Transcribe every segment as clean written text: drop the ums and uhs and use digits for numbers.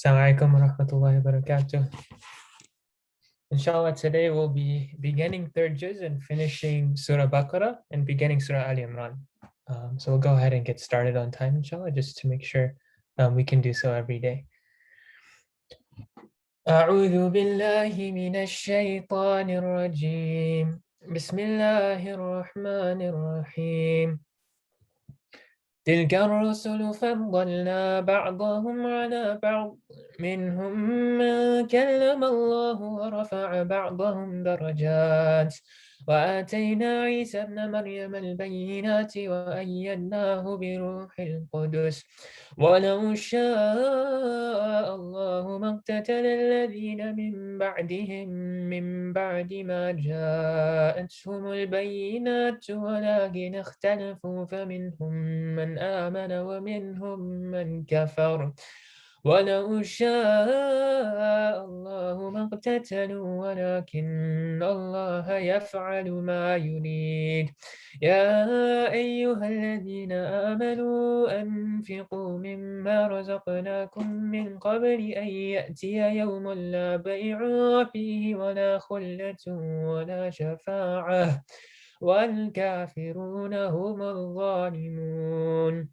Assalamualaikum warahmatullahi wabarakatuh. Inshallah, today we'll be beginning third juz and finishing Surah Baqarah and beginning Surah Al-Imran. So we'll go ahead and get started on time, inshallah, just to make sure we can do so every day. أعوذ بالله من الشيطان الرجيم. بسم الله الرحمن الرحيم. تلك الرسل فضلنا بعضهم على بعض منهم من كلم الله ورفع بعضهم درجات وآتينا عيسى ابن مريم البينات وأيدناه بروح القدس ولو شاء الله ما اقتتل الذين من بعدهم من بعد ما جاءتهم البينات ولكن اختلفوا فمنهم من آمن ومنهم من كفر ولو شاء الله ما اقتتلوا ولكن الله يفعل ما يريد يا أيها الذين آمنوا أنفقوا مما رزقناكم من قبل أن يأتي يوم لا بيع فيه ولا خلة ولا شفاعة والكافرون هم الظالمون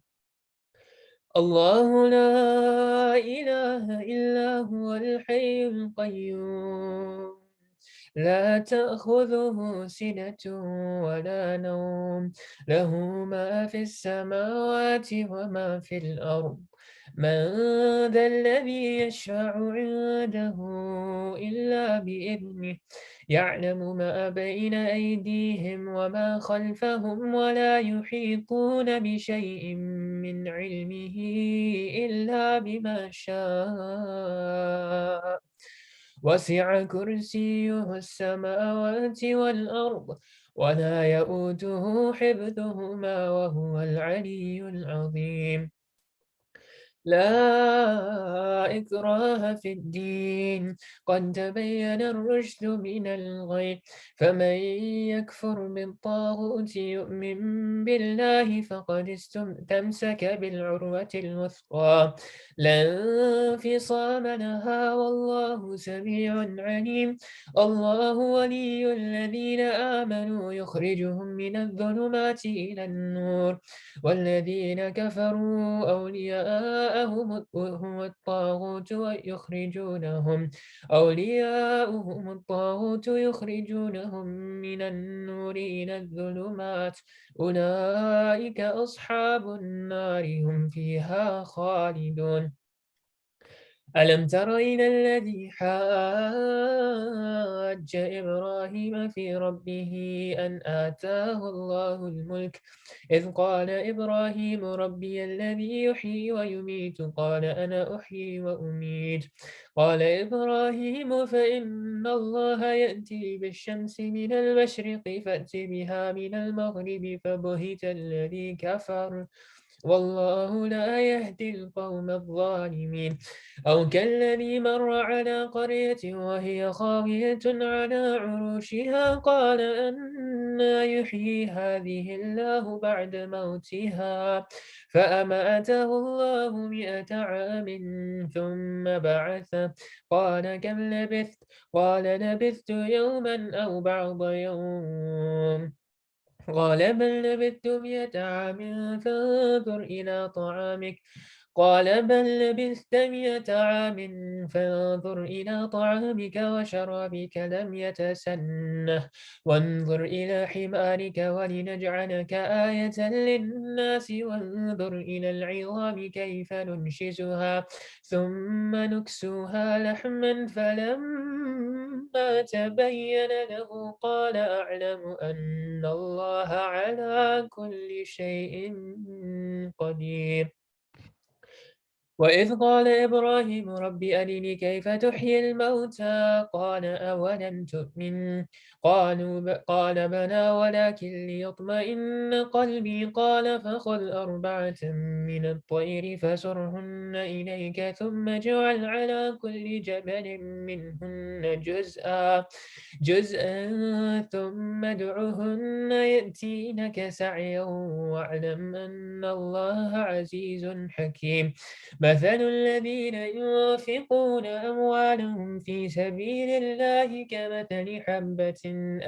الله لا إله إلا هو الحي القيوم لا تأخذه سنة ولا نوم له ما في السماوات وما في الأرض من ذا الذي يشفع عنده إلا بإذنه يعلم ما بين أيديهم وما خلفهم ولا يحيطون بشيء من علمه إلا بما شاء وسع كرسيه السماوات والأرض ولا يؤوده حفظهما وهو العلي العظيم لا إكراه في الدين قد تبين الرشد من الغي فمن يكفر بالطاغوت يؤمن بالله فقد استمسك بالعروة الوثقى لا انفصام لها والله سميع عليم الله ولي الذين آمنوا يخرجهم من الظلمات إلى النور والذين كفروا أولياءهم هو الطاغوت يخرجونهم من النور إلى الظلمات أولئك أصحاب النار هم فيها خالدون ألم تر إلى الذي حاج إبراهيم في ربه أن آتاه الله الملك إذ قال إبراهيم ربي الذي يحيي ويميت قال أنا أحيي وأميت قال إبراهيم فإن الله يأتي بالشمس من المشرق فأت بها من المغرب فبهت الذي كفر والله لا يهدي القوم الظالمين أو كالذي مر على قرية وهي خاوية على عروشها قال أنى يحيي هذه الله بعد موتها فأماته الله 100 عام ثم بعثه قال كم لبثت قال لبثت يوما أو بعض يوم قال بل لبثت 100 عام فانظر إلى طعامك قال بل لبثت 100 عام فانظر إلى طعامك وشرابك لم يتسنه وانظر إلى حمارك ولنجعلك آية للناس وانظر إلى العظام كيف ننشزها ثم نكسوها لحما فلما تبين له قال أعلم أن الله على كل شيء قدير وإذ قال إبراهيم رب أرني كيف تحيي الموتى قال أولم تؤمن قال بلى ولكن ليطمئن قلبي قال فخذ 4 من الطير فسرهن إليك ثم اجعل على كل جبل منهن جزءا ثم ادعهن يأتينك سعيا واعلم أن الله عزيز حكيم مثل الذين ينفقون أموالهم في سبيل الله كمثل حبة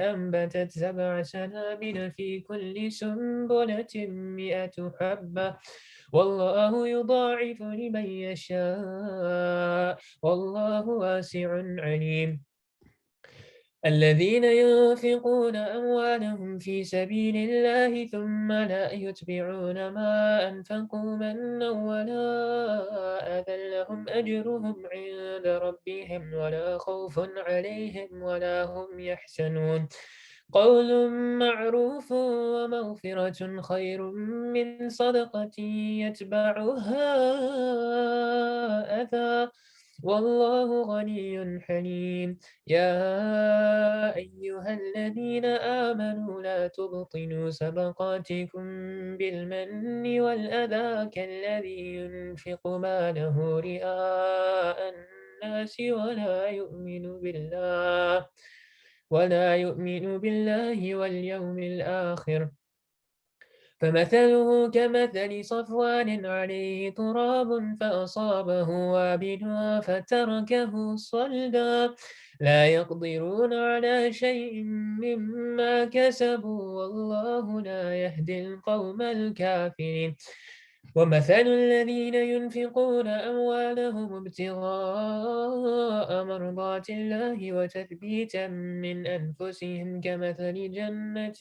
أنبتت 7 سنابل في كل سنبلة 100 حبة والله يضاعف لمن يشاء والله واسع عليم. الذين ينفقون أموالهم في سبيل الله ثم لا يتبعون ما أنفقوا منا ولا أذى لهم أجرهم عند ربهم ولا خوف عليهم ولا هم يحزنون. قول معروف ومغفرة خير من صدقة يتبعها أذى والله غني حليم. يا أيها الذين آمنوا لا تبطلوا صدقاتكم بالمن والأذى كالذي ينفق ماله رئاء الناس ولا يؤمن بالله واليوم الآخر فمثله كمثل صفوان عليه تراب فأصابه وابل فتركه صلدا لا يقدرون على شيء مما كسبوا والله لا يهدي القوم الكافرين. ومثل الذين ينفقون أموالهم ابتغاء مرضات الله وتثبيتا من أنفسهم كمثل جنة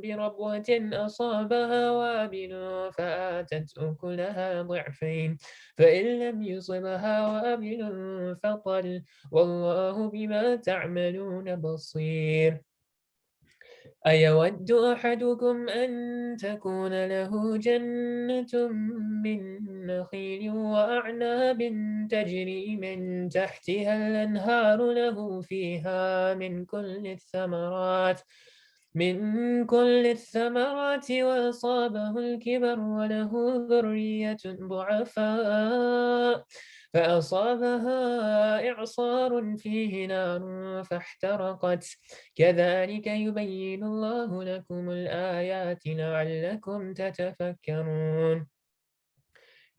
بربوة أصابها وابل فآتت أكلها ضعفين فإن لم يصبها وابل فطل والله بما تعملون بصير. أيود أحدكم أن تكون له جنة من نخيل وأعناب تجري من تحتها الأنهار له فيها من كل الثمرات وأصابه الكبر وله ذرية ضعفاء فأصابها إعصار فيه نار فاحترقت كذلك يبين الله لكم الآيات لعلكم تتفكرون.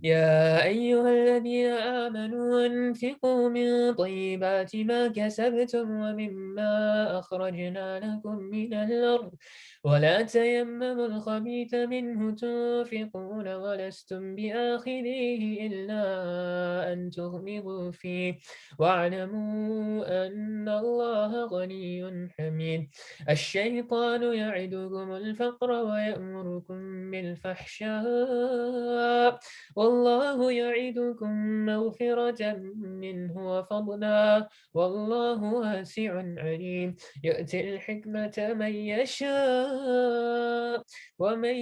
يا أيها الذين آمنوا أنفقوا من طيبات ما كسبتم ومما أخرجنا لكم من الأرض ولا تيمموا الخبيث منه تنفقون ولستم بآخذيه إلا أن تغمضوا فيه واعلموا أن الله غني حميد. الشيطان يعدكم الفقر ويأمركم بالفحشاء والله يعدكم مغفرة منه وفضلا والله واسع عليم. يؤتي الحكمة من يشاء ومن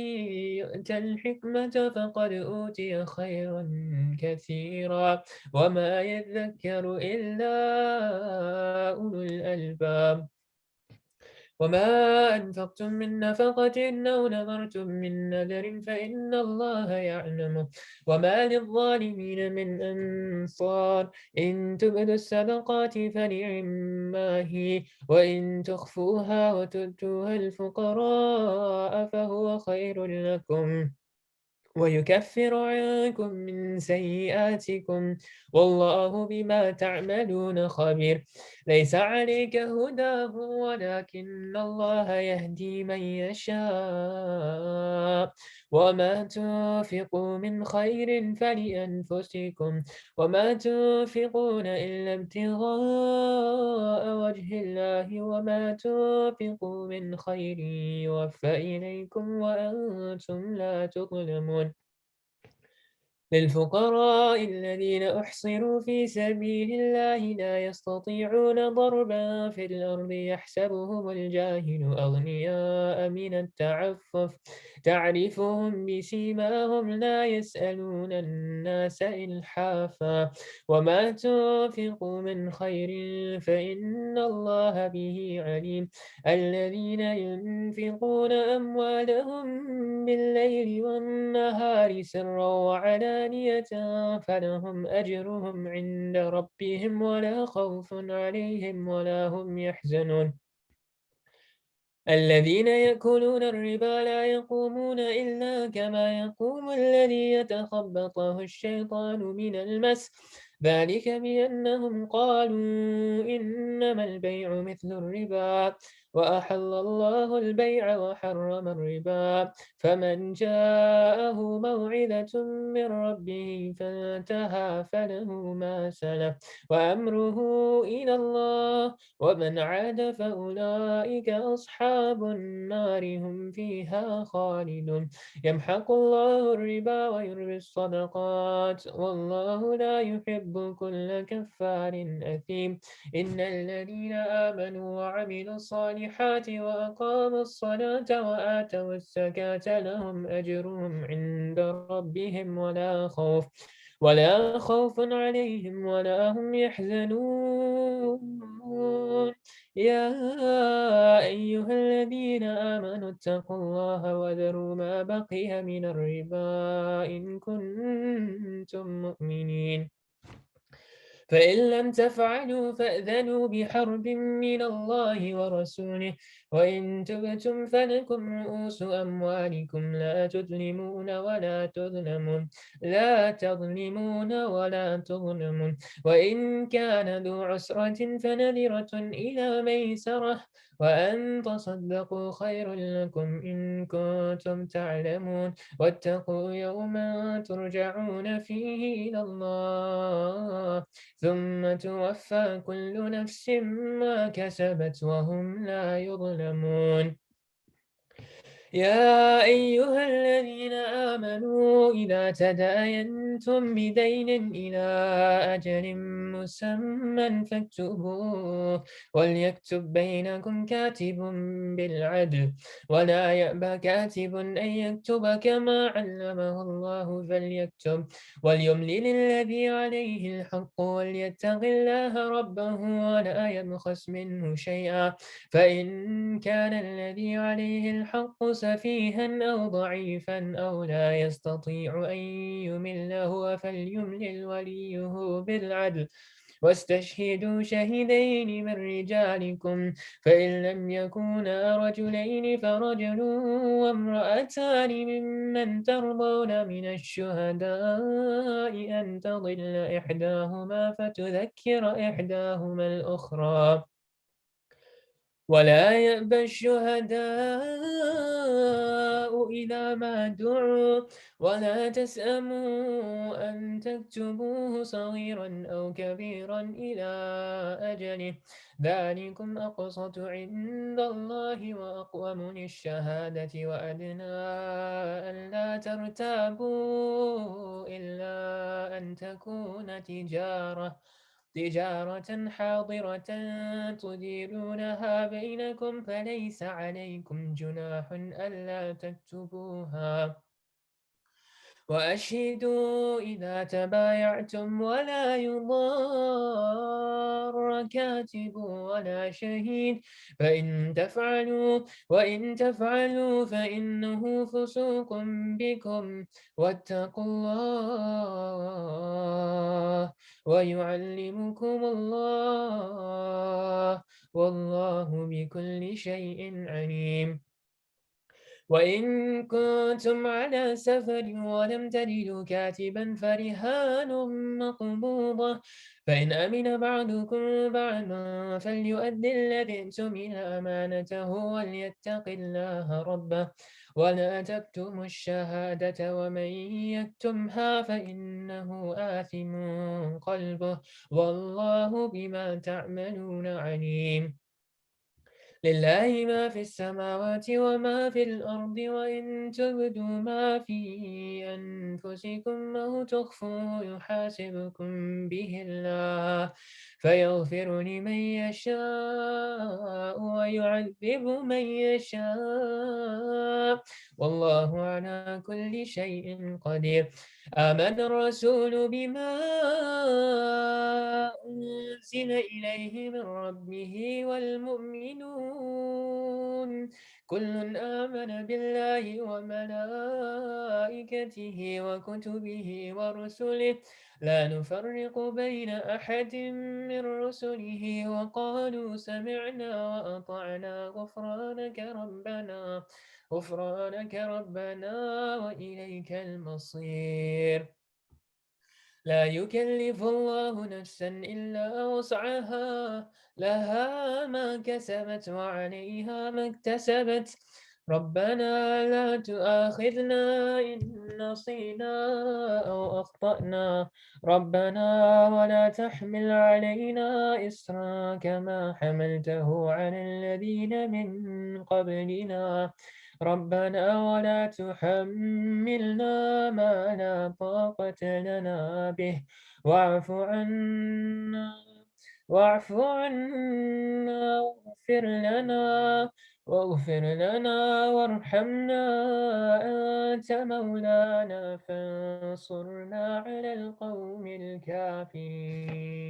يؤت الحكمة فقد أوتي خيرا كثيرا وما يذكر إلا أولو الألباب. وما أنفقتم من نفقة أو نذرتم من نذر فإن الله يعلمه وما للظالمين من أنصار إن تبدوا الصدقات فنعما هي وإن تخفوها وتؤتوها الفقراء فهو خير لكم ويكفر عنكم من سيئاتكم والله بما تعملون خبير. ليس عليك هداهم ولكن الله يهدي من يشاء وما تنفقوا من خير فلأنفسكم وما تنفقون إلا ابتغاء وجه الله وما تنفقوا من خير يوفى إليكم وأنتم لا تظلمون. للفقراء الذين أحصروا في سبيل الله لا يستطيعون ضربا في الأرض يحسبهم الجاهل أغنياء من التعفف تعرفهم بسيماهم لا يسألون الناس إلحافا وما تنفقوا من خير فإن الله به عليم. الذين ينفقون أموالهم بالليل والنهار سرا وعلانية فلهم أجرهم عند ربهم ولا خوف عليهم ولا هم يحزنون. الذين يأكلون الربا لا يقومون إلا كما يقوم الذي يتخبطه الشيطان من المس، ذلك بأنهم قالوا إنما البيع مثل الربا وأحل الله البيع وحرم الربا، فمن جاءه موعظة من ربه فانتهى فله ما سلف وأمره إلى الله، ومن عاد فأولئك أصحاب النار هم فيها خالدون. يمحق الله الربا ويربي الصدقات والله لا يحب كل كفار أثيم. إن الذين آمنوا وعملوا الصالحات وأقاموا الصلاة وآتوا الزكاة لهم أجرهم عند ربهم ولا خوف عليهم ولا هم يحزنون. يا أيها الذين آمنوا اتقوا الله وذروا ما بقي من الربا إن كنتم مؤمنين، فإن لم تفعلوا فأذنوا بحرب من الله ورسوله، وإن تبتم فلكم رؤوس أموالكم لا تظلمون ولا تظلمون، وإن كان ذو عسرة فنذرة إلى ميسرة، وأن تصدقوا خير لكم إن كنتم تعلمون، واتقوا يوما ترجعون فيه إلى الله ثم توفى كل نفس ما كسبت وهم لا يظلمون. يا أيها الذين آمنوا إذا تداينتم بدين إلى أجل مسمى فاكتبوه، وليكتب بينكم كاتب بالعدل، ولا يأبى كاتب أن يكتب كما علمه الله فليكتب، وليملل الذي عليه الحق وليتق الله ربه ولا يبخس منه شيئا، فإن كان الذي عليه الحق سفيها أو ضعيفا أو لا يستطيع أن يمل هو فليملل وليه بالعدل، واستشهدوا شهدين من رجالكم، فإن لم يكونا رجلين فرجل وامرأتان ممن ترضون من الشهداء أن تضل إحداهما فتذكر إحداهما الأخرى، ولا يأبى الشهداء إذا ما دعوا، ولا تسأموا أن تكتبوه صغيرا أو كبيرا إلى أجله، ذلكم أقسط عند الله وأقوم للشهادة وأدنى ألا ترتابوا إلا أن تكون تجارة حاضرة تديرونها بينكم فليس عليكم جناح ألا تكتبوها، وأشهدوا إذا تبايعتم ولا يضار كاتب ولا شهيد، وإن تفعلوا فإنه فسوق بكم، واتقوا الله ويعلمكم الله والله بكل شيء عليم. وإن كنتم على سفر ولم تجدوا كاتبا فرهان مقبوضة، فإن أمن بعضكم بعضا فليؤدي الذي اؤتمن أمانته وليتق الله ربه، ولا تكتموا الشهادة ومن يكتمها فإنه آثم قلبه والله بما تعملون عليم. لله ما في السماوات وما في الأرض، وإن تبدوا ما في أنفسكم أو تخفوه يحاسبكم به الله فيغفر لمن يشاء ويعذب من يشاء والله على كل شيء قدير. آمن الرسول بما أنزل إليه من ربه والمؤمنون كل آمن بالله وملائكته وكتبه ورسله لا نفرق بين أحد من رسله وقالوا سمعنا وأطعنا غفرانك ربنا وإليك المصير. لا يكلف الله نفسا إلا وسعها لها ما كسبت وعليها ما اكتسبت ربنا لا تؤاخذنا إن نسينا أو أخطأنا ربنا ولا تحمل علينا إصرا كما حملته على الذين من قبلنا ربنا ولا تحملنا ما لا طاقة لنا به واعف عنا واغفر لنا وارحمنا أنت مولانا فانصرنا على القوم الكافرين.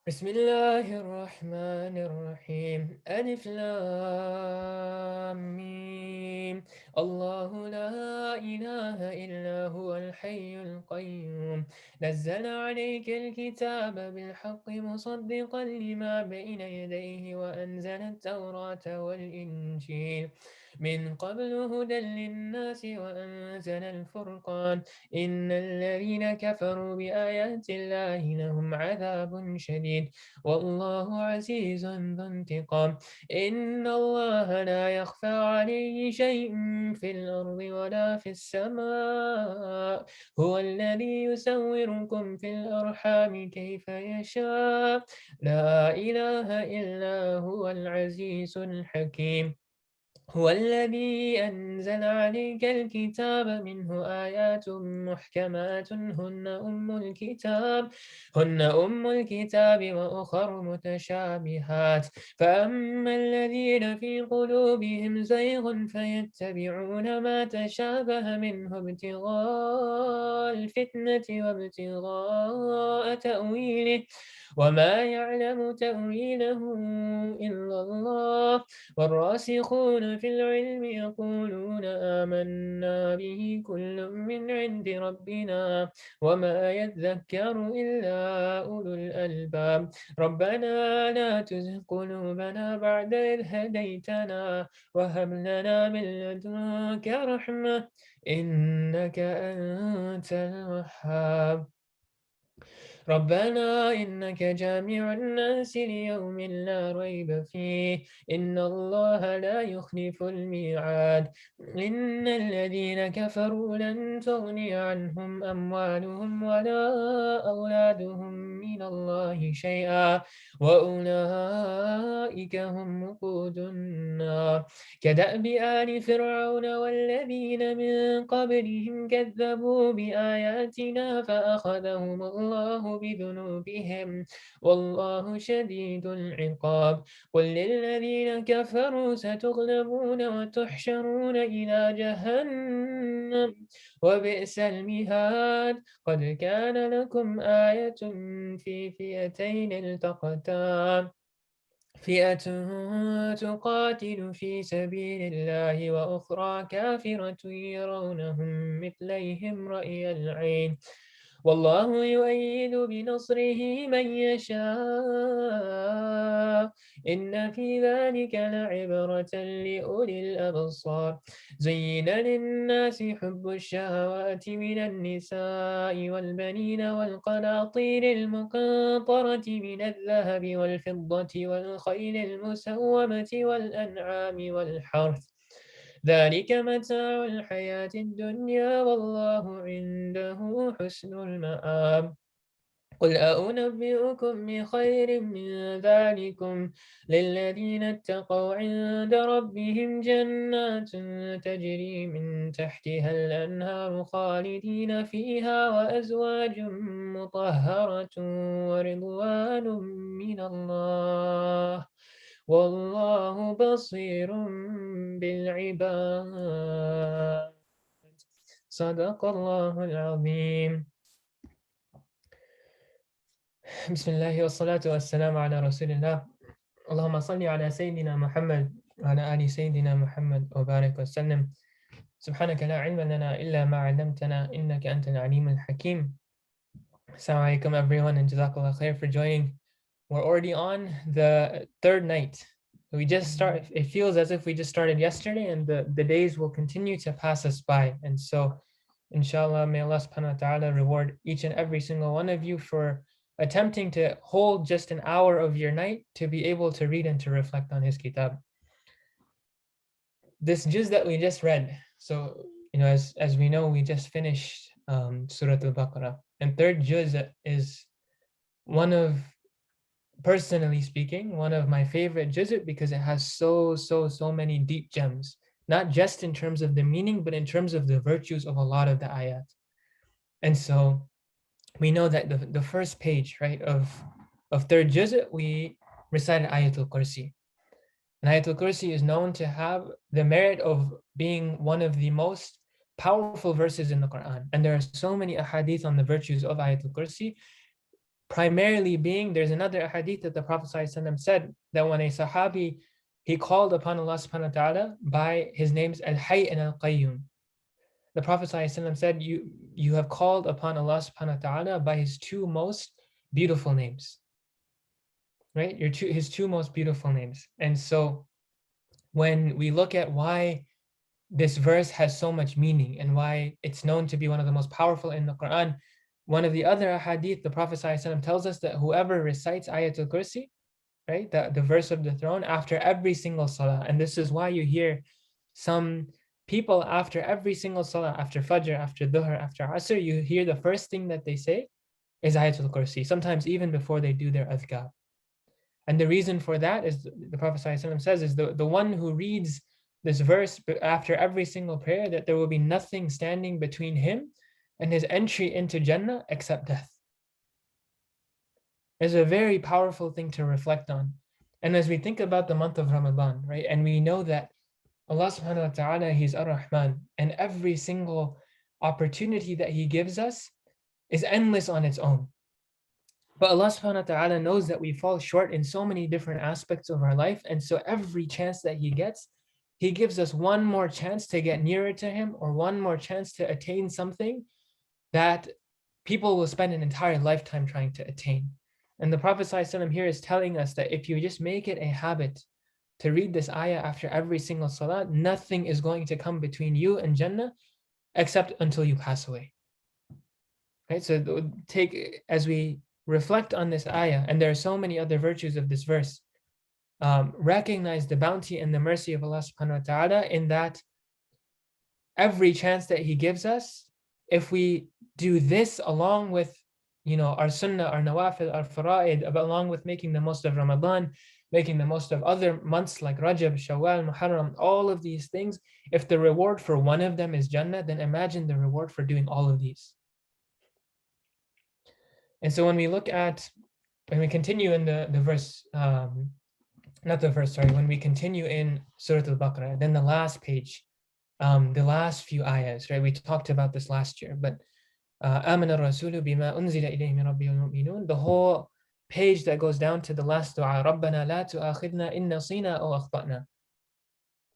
بسم الله الرحمن الرحيم ألف لام ميم الله لا إله إلا هو الحي القيوم نزل عليك الكتاب بالحق مصدقا لما بين يديه وأنزل التوراة والإنجيل من قبل هدى للناس وأنزل الفرقان إن الذين كفروا بآيات الله لهم عذاب شديد والله عزيز ذو انتقام إن الله لا يخفى عليه شيء في الأرض ولا في السماء هو الذي يسوركم في الأرحام كيف يشاء لا إله إلا هو العزيز الحكيم هو الذي أنزل عليك الكتاب منه آيات محكمات هن أم الكتاب وأخر متشابهات فأما الذين في قلوبهم زيغ فيتبعون ما تشابه منه ابتغاء الفتنة وابتغاء تأويله وما يعلم تأويله إلا الله والراسخون في العلم يقولون آمنا به كل من عند ربنا وما يذكر إلا أولو الألباب ربنا لا تزغ قلوبنا بعد إذ هديتنا وهب لنا من لدنك رحمة إنك أنت الوهاب ربنا إنك جامع الناس ليوم لا ريب فيه إن الله لا يخلف الميعاد إن الذين كفروا لن تغني عنهم أموالهم ولا أولادهم من الله شيئا وأولئك هم وقود النار كدأب آل فرعون والذين من قبلهم كذبوا بآياتنا فأخذهم الله بذنوبهم والله شديد العقاب قل للذين كفروا ستغلبون وتحشرون إلى جهنم وبئس المهاد قد كان لكم آية في فئتين التقتا فئة تقاتل في سبيل الله وأخرى كافرة يرونهم مثليهم رأي العين والله يؤيد بنصره من يشاء إن في ذلك لعبرة لأولي الأبصار زين للناس حب الشهوات من النساء والبنين والقناطير المقنطرة من الذهب والفضة والخيل المسومة والأنعام والحرث ذلك متاع الحياة الدنيا والله عنده حسن المآب قل أنبئكم بخير من ذلكم للذين اتقوا عند ربهم جنات تجري من تحتها الأنهار خالدين فيها وأزواج مطهرة ورضوان من الله والله بصير بالعباد صدق الله العظيم بسم الله والصلاة والسلام على رسول الله اللهم صل على سيدنا محمد وعلى آل سيدنا محمد وبارك وسلم. سبحانك لا علم لنا إلا ما علمتنا إنك أنت العليم الحكيم. Assalamu alaikum everyone, and Jazakallah khair for joining. We're already on the third night. We just start, it feels as if we just started yesterday, and the days will continue to pass us by. And so, inshallah, may Allah subhanahu wa ta'ala reward each and every single one of you for attempting to hold just an hour of your night to be able to read and to reflect on His kitab. This juz that we just read, so, as we know, we just finished Surah Al-Baqarah. And third juz is one of, personally speaking, one of my favorite juz because it has so many deep gems, not just in terms of the meaning, but in terms of the virtues of a lot of the ayat. And so we know that the first page, right, of third juz, we recited Ayatul Kursi. And Ayatul Kursi is known to have the merit of being one of the most powerful verses in the Quran. And there are so many ahadith on the virtues of Ayatul Kursi, primarily being, there's another hadith that the Prophet ﷺ said that when a Sahabi, he called upon Allah subhanahu wa ta'ala by his names Al-Hayy and Al-Qayyum. The Prophet ﷺ said, you have called upon Allah subhanahu wa ta'ala by his two most beautiful names. Right? His two most beautiful names. And so when we look at why this verse has so much meaning and why it's known to be one of the most powerful in the Quran, one of the other hadith, the Prophet ﷺ tells us that whoever recites Ayatul Kursi, right, the verse of the throne, after every single salah, and this is why you hear some people after every single salah, after Fajr, after Dhuhr, after Asr, you hear the first thing that they say is Ayatul Kursi, sometimes even before they do their adhkar. And the reason for that is, the Prophet ﷺ says, is the one who reads this verse after every single prayer, that there will be nothing standing between him and his entry into Jannah except death. It's a very powerful thing to reflect on. And as we think about the month of Ramadan, right, and we know that Allah subhanahu wa ta'ala, He's Ar-Rahman, and every single opportunity that He gives us is endless on its own. But Allah subhanahu wa ta'ala knows that we fall short in so many different aspects of our life. And so every chance that He gets, He gives us one more chance to get nearer to Him, or one more chance to attain something that people will spend an entire lifetime trying to attain. And the Prophet ﷺ here is telling us that if you just make it a habit to read this ayah after every single salah, nothing is going to come between you and Jannah except until you pass away. Right? So as we reflect on this ayah, and there are so many other virtues of this verse, recognize the bounty and the mercy of Allah subhanahu wa ta'ala in that every chance that He gives us, if we do this along with our sunnah, our nawafil, our fara'id, along with making the most of Ramadan, making the most of other months like Rajab, Shawwal, Muharram, all of these things, if the reward for one of them is Jannah, then imagine the reward for doing all of these. And so when we continue in the verse, when we continue in Surah Al-Baqarah, then the last page, the last few ayahs, right? We talked about this last year, but آمن الرسول بما أنزل إليه من ربه المؤمنون, the whole page that goes down to the last dua, ربنا لا تؤاخذنا إن نسينا أو أخطأنا.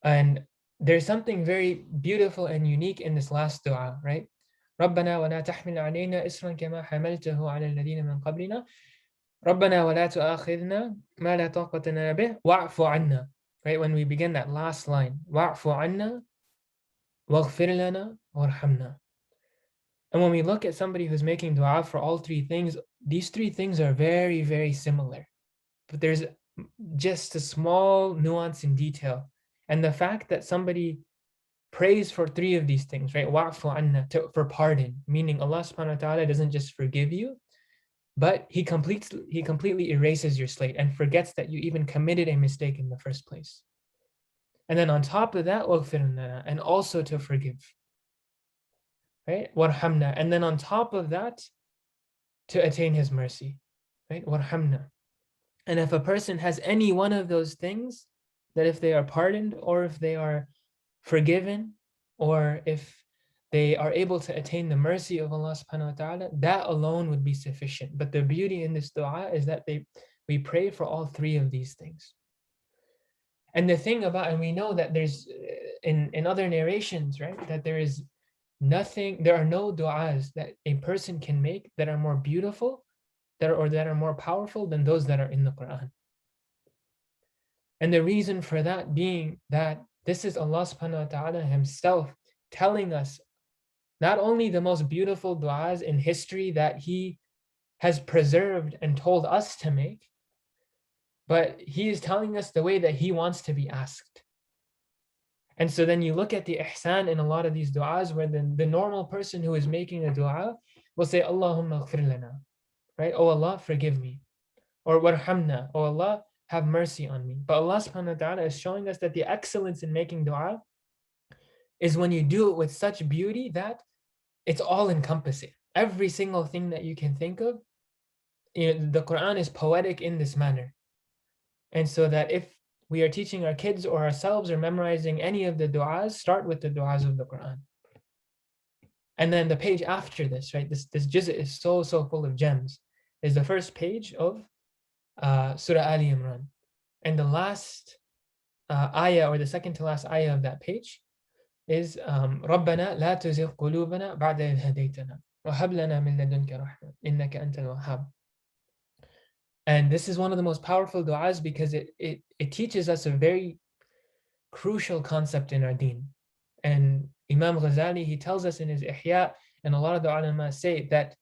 And there's something very beautiful and unique in this last dua, right? ربنا ولا تحمل علينا إصرا كما حملته على الذين من قبلنا ربنا ولا تؤاخذنا ما لا طاقة لنا به واعف عنا. Right, when we begin that last line, واعف عنا واغفر لنا وارحمنا. And when we look at somebody who's making dua for all three things, these three things are very, very similar. But there's just a small nuance in detail. And the fact that somebody prays for three of these things, right? Wa'fu anna, for pardon, meaning Allah subhanahu wa ta'ala doesn't just forgive you, but He completely erases your slate and forgets that you even committed a mistake in the first place. And then on top of that, and also to forgive. Right? Warhamna. And then on top of that, to attain His mercy. Right? Warhamna. And if a person has any one of those things, that if they are pardoned, or if they are forgiven, or if they are able to attain the mercy of Allah subhanahu wa ta'ala, that alone would be sufficient. But the beauty in this dua is that we pray for all three of these things. And the thing about, and we know that there's in other narrations, right, that there is nothing, there are no du'as that a person can make that are more beautiful, that are more powerful than those that are in the Quran. And the reason for that being that this is Allah subhanahu wa ta'ala himself telling us not only the most beautiful du'as in history that he has preserved and told us to make, but he is telling us the way that he wants to be asked. And so then you look at the ihsan in a lot of these du'as where the normal person who is making a du'a will say, Allahumma ghfir lana, right? Oh Allah, forgive me. Or warhamna, oh Allah, have mercy on me. But Allah subhanahu wa ta'ala is showing us that the excellence in making du'a is when you do it with such beauty that it's all encompassing. Every single thing that you can think of, the Quran is poetic in this manner. And so that if we are teaching our kids or ourselves or memorizing any of the du'as, start with the du'as of the Quran. And then the page after this, right, this juz' is so full of gems, is the first page of Surah Al-Imran. And the last ayah, or the second to last ayah of that page is رَبَّنَا لَا تُزِغْ قُلُوبَنَا بَعْدَ إِذْ هَدَيْتَنَا وَهَبْ لَنَا مِن لَدُنْكَ رَحْمَةً إِنَّكَ أَنْتَ الْوَهَّابُ. And this is one of the most powerful du'as because it teaches us a very crucial concept in our deen. And Imam Ghazali, he tells us in his Ihya, and a lot of the ulama say that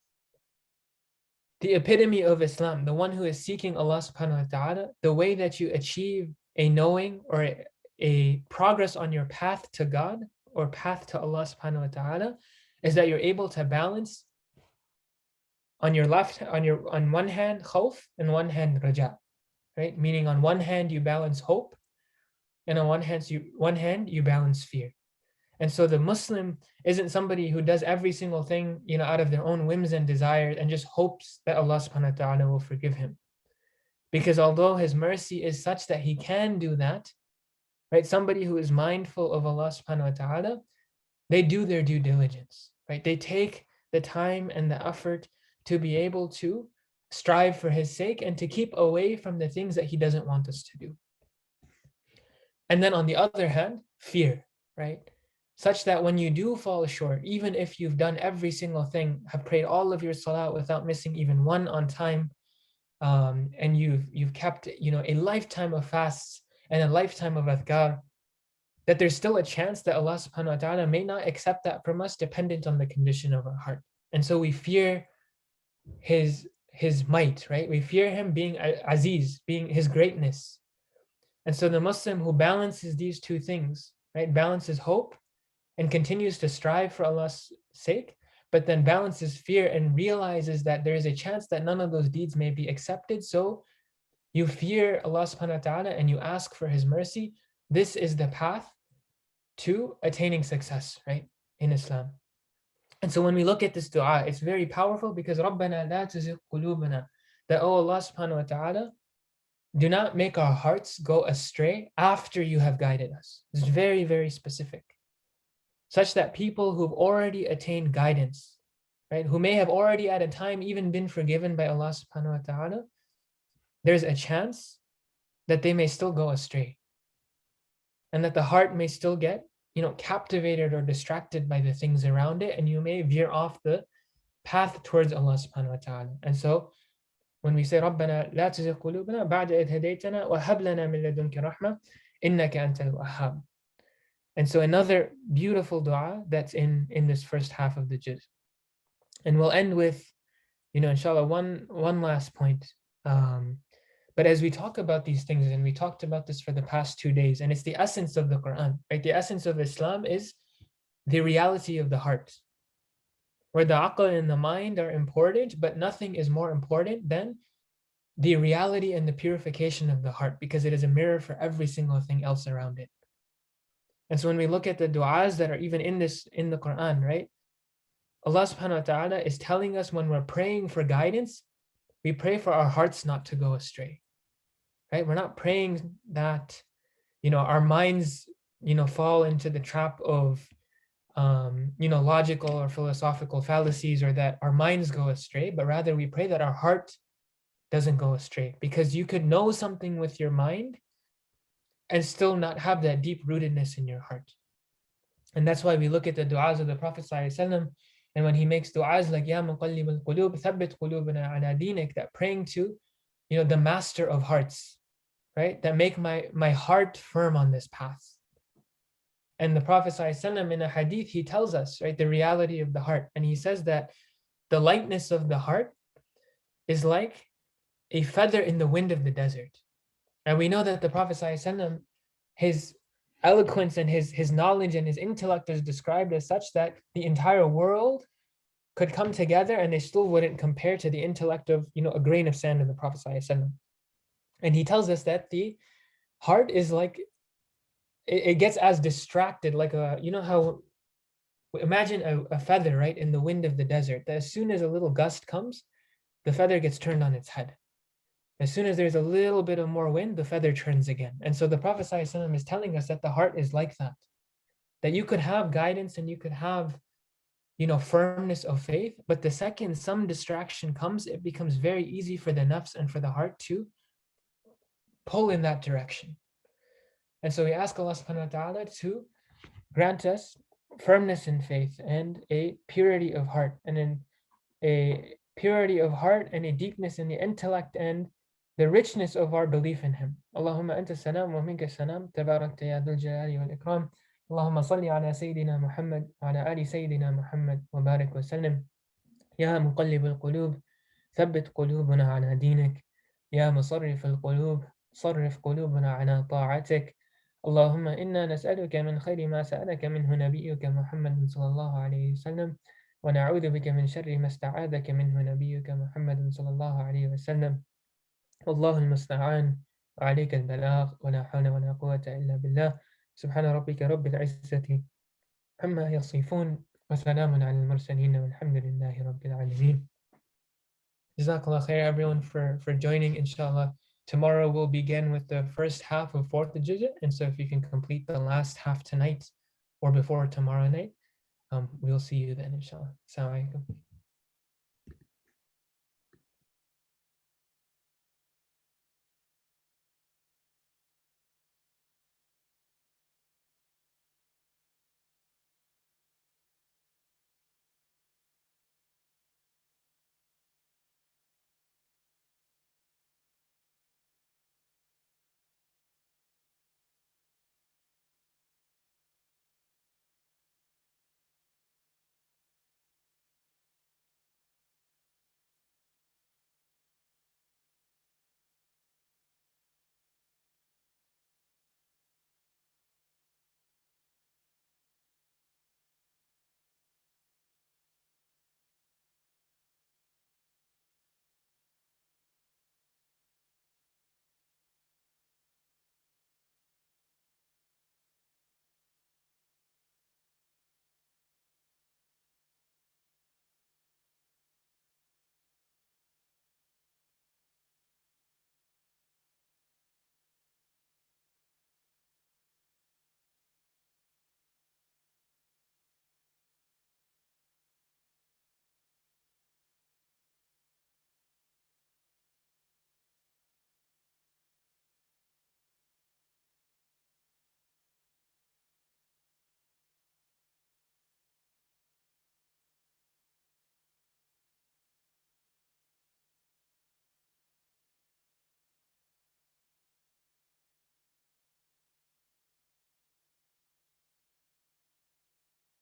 the epitome of Islam, the one who is seeking Allah subhanahu wa ta'ala, the way that you achieve a knowing or a progress on your path to God or path to Allah subhanahu wa ta'ala is that you're able to balance on your left, on one hand khawf and one hand raja, right? Meaning on one hand you balance hope, and on one hand you balance fear. And so the Muslim isn't somebody who does every single thing, out of their own whims and desires and just hopes that Allah subhanahu wa ta'ala will forgive him. Because although his mercy is such that he can do that, right? Somebody who is mindful of Allah subhanahu wa ta'ala, they do their due diligence, right? They take the time and the effort to be able to strive for his sake and to keep away from the things that he doesn't want us to do. And then on the other hand, fear, right? Such that when you do fall short, even if you've done every single thing, have prayed all of your salah without missing even one on time, and you've kept a lifetime of fasts and a lifetime of adhkar, that there's still a chance that Allah subhanahu wa ta'ala may not accept that from us, dependent on the condition of our heart. And so we fear his might, right? We fear him being aziz, being his greatness. And so the Muslim who balances these two things, right, balances hope and continues to strive for Allah's sake, but then balances fear and realizes that there is a chance that none of those deeds may be accepted. So you fear Allah subhanahu wa ta'ala and you ask for his mercy. This is the path to attaining success, right, in Islam. And so when we look at this dua, it's very powerful because رَبَّنَا لَا تُزِغْ قُلُوبَنَا, that, oh Allah subhanahu wa ta'ala, do not make our hearts go astray after you have guided us. It's very, very specific. Such that people who've already attained guidance, right, who may have already at a time even been forgiven by Allah subhanahu wa ta'ala, there's a chance that they may still go astray. And that the heart may still get, captivated or distracted by the things around it, and you may veer off the path towards Allah subhanahu wa ta'ala. And so when we say رَبَّنَا لَا تُزِغْ قُلُوبَنَا بَعْدَ إِذْ هَدَيْتَنَا وَهَبْ لَنَا مِن لَدُنْكَ رَحْمَةً إِنَّكَ أَنْتَ الْوَهَّابُ. And so another beautiful dua that's in this first half of the juz. And we'll end with, inshallah, one last point. But as we talk about these things, and we talked about this for the past 2 days, and it's the essence of the Quran, right? The essence of Islam is the reality of the heart, where the aql and the mind are important, but nothing is more important than the reality and the purification of the heart, because it is a mirror for every single thing else around it. And so when we look at the du'as that are even in the Quran, right? Allah subhanahu wa ta'ala is telling us when we're praying for guidance, we pray for our hearts not to go astray, right? We're not praying that, our minds, fall into the trap of, logical or philosophical fallacies, or that our minds go astray, but rather we pray that our heart doesn't go astray, because you could know something with your mind and still not have that deep rootedness in your heart. And that's why we look at the du'as of the Prophet ﷺ, and when he makes du'as like Ya muqallib al-qulub, thabbit qulubana ala dinik, that praying to, the master of hearts, right? That make my heart firm on this path. And the Prophet ﷺ in a hadith, he tells us, right, the reality of the heart. And he says that the lightness of the heart is like a feather in the wind of the desert. And we know that the Prophet ﷺ, his eloquence and his knowledge and his intellect is described as such that the entire world could come together and they still wouldn't compare to the intellect of, a grain of sand of the Prophet ﷺ. And he tells us that the heart is like, it gets as distracted, like how, imagine a feather, right, in the wind of the desert, that as soon as a little gust comes, the feather gets turned on its head. As soon as there's a little bit of more wind, the feather turns again. And so the Prophet ﷺ is telling us that the heart is like that you could have guidance and you could have, firmness of faith, but the second some distraction comes, it becomes very easy for the nafs and for the heart to pull in that direction. And so we ask Allah subhanahu wa ta'ala to grant us firmness in faith and a purity of heart, and in a purity of heart and a deepness in the intellect and the richness of our belief in Him. Allahumma anta salam wa minka salam, tabarakta ya dhul jalali wal ikram. Allahumma salli ala Sayyidina Muhammad wa ala ali Sayyidina Muhammad wa barik wa sallim. Ya muqallib al-qulub, thabbit qulubana ala dinik. Ya musarrif al-qulub, صرف قلوبنا على طاعتك. اللهم إنا نسألك من خير ما سألك منه نبيك محمد صلى الله عليه وسلم، ونعوذ بك من شر ما استعاذك منه نبيك محمد صلى الله عليه وسلم. والله المستعان وعليك البلاغ، ولا حول ولا قوة إلا بالله. سبحان ربك رب العزة عما يصفون، وسلام على المرسلين، والحمد لله رب العالمين. Jazakallah khair everyone for joining, inshallah. Tomorrow we'll begin with the first half of fourth juz'ah, and so if you can complete the last half tonight or before tomorrow night, we'll see you then, inshallah. Assalamu alaikum.